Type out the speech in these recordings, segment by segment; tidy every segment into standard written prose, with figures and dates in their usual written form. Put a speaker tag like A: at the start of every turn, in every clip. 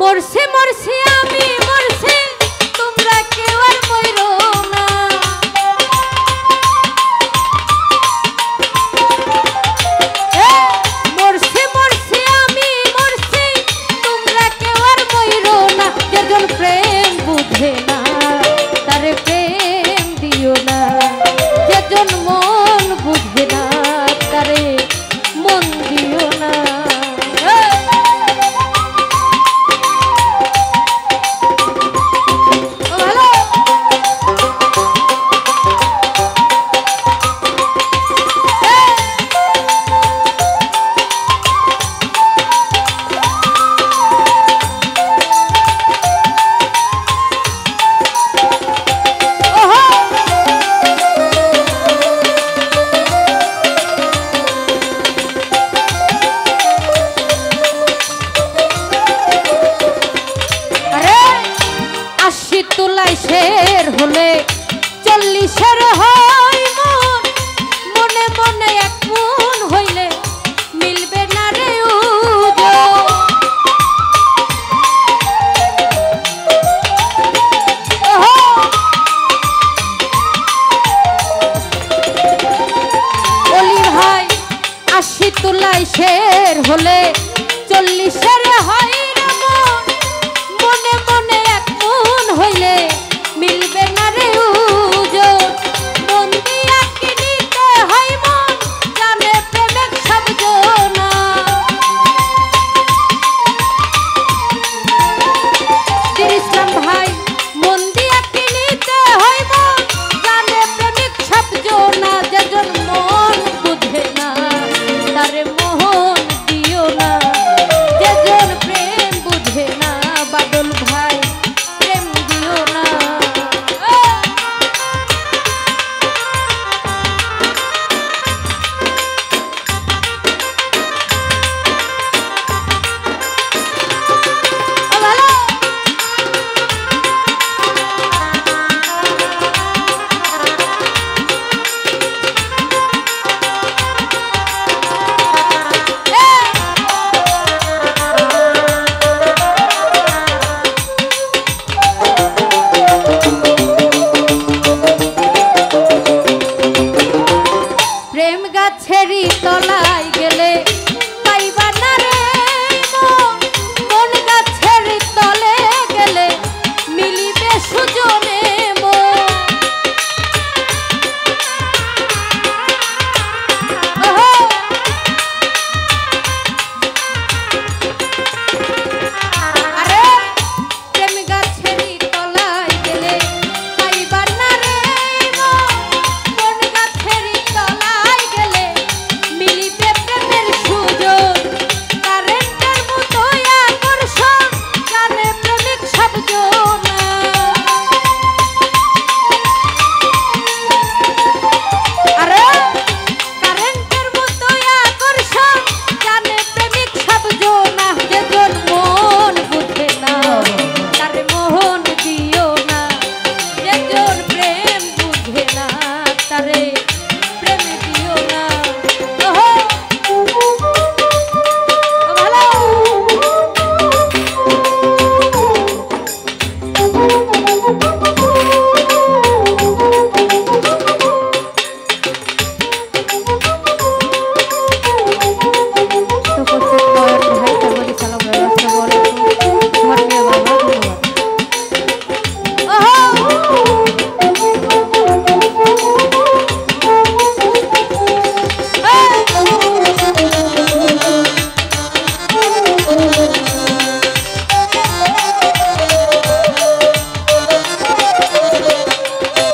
A: মরছি মরছি আমি মরছি তোমরা কেউ আর মইরো না মরছি মরছি আমি মরছি তোমরা কেউ আর মইরো না যেজন প্রেম বুঝে না তারে প্রেম দিও না যেজন মন বুঝে না তারে মন দিও না তোলাই শের হলে 40-এর হয় মন মনে মনে এক মন হইলে মিলবে না রে অলি ভাই 80 তোলাই শের হলে 40-এর হয় মনে মনে এক মন হইলে মিলবে না রে উজোর মন দিয়া কিনিতে হয় মন জানে প্রেমের সব জনা ইসলাম ভাই মন দিয়া কিনিতে হয় মন জানে প্রেমিক সব জনা যেজন মন বুঝে না তারে মোহন দিও না যেজন প্রেম বুঝে না বাদল ভাই প্রেম দিও না গাছেরই তলায় গেলে পাইবা না রে মন গাছের তলে গেলে মিলিবে সুজনে আরে প্রেম গাছেরই তলায় গেলে পাইবা না রে মন গাছেরই তলায় গেলে মিলিবে প্রেমের সুযোগ কারেন্টের মতো আকর্ষণ জানে প্রেমিক সব জনা আরে কারেন্টের মতো আকর্ষণ জানে প্রেমিক সব জনা যেজন মন বুঝে না তারে মোহন দিও না যেজন প্রেম বুঝে না তারে প্রেম দিও না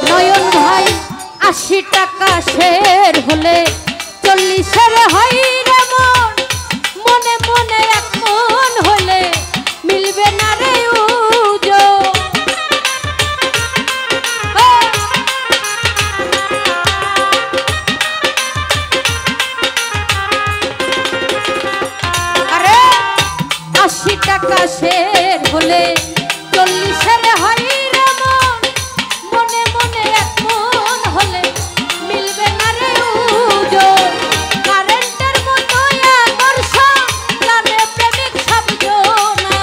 A: নয়ন ভাই 80 টাকা শের হলে 40-এর হয় রে মন মনে মনে এক মন হলে মিলবে না রে উজো আরে 80 টাকা শের হলে 40-এর হয় রে মন মনে মনে এক মন হলে মিলবে না রে উজো কারেন্টের মতো আকর্ষণ জানে প্রেমিক সব জনা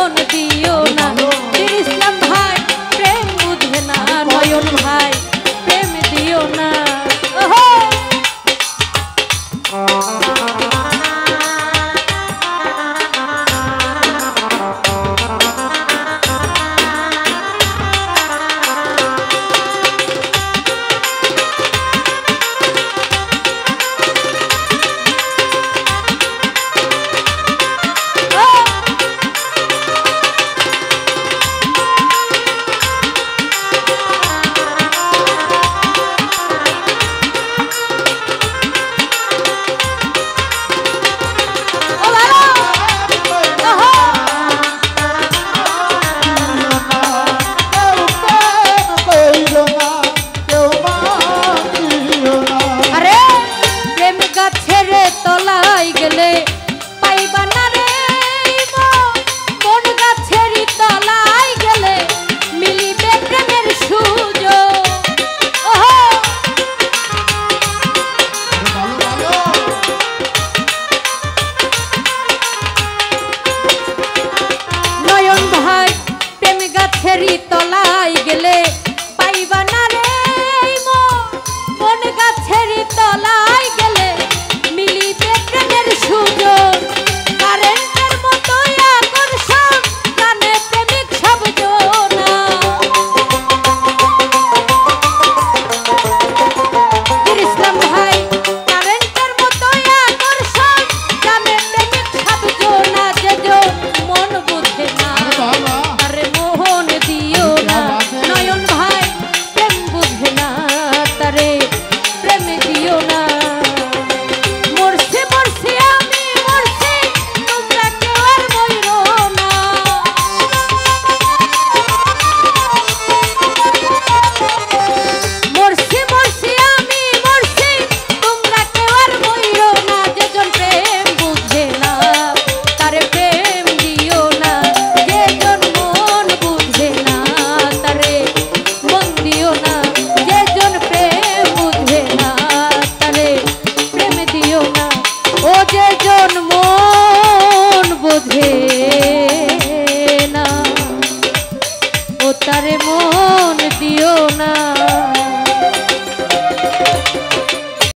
A: মন দিও না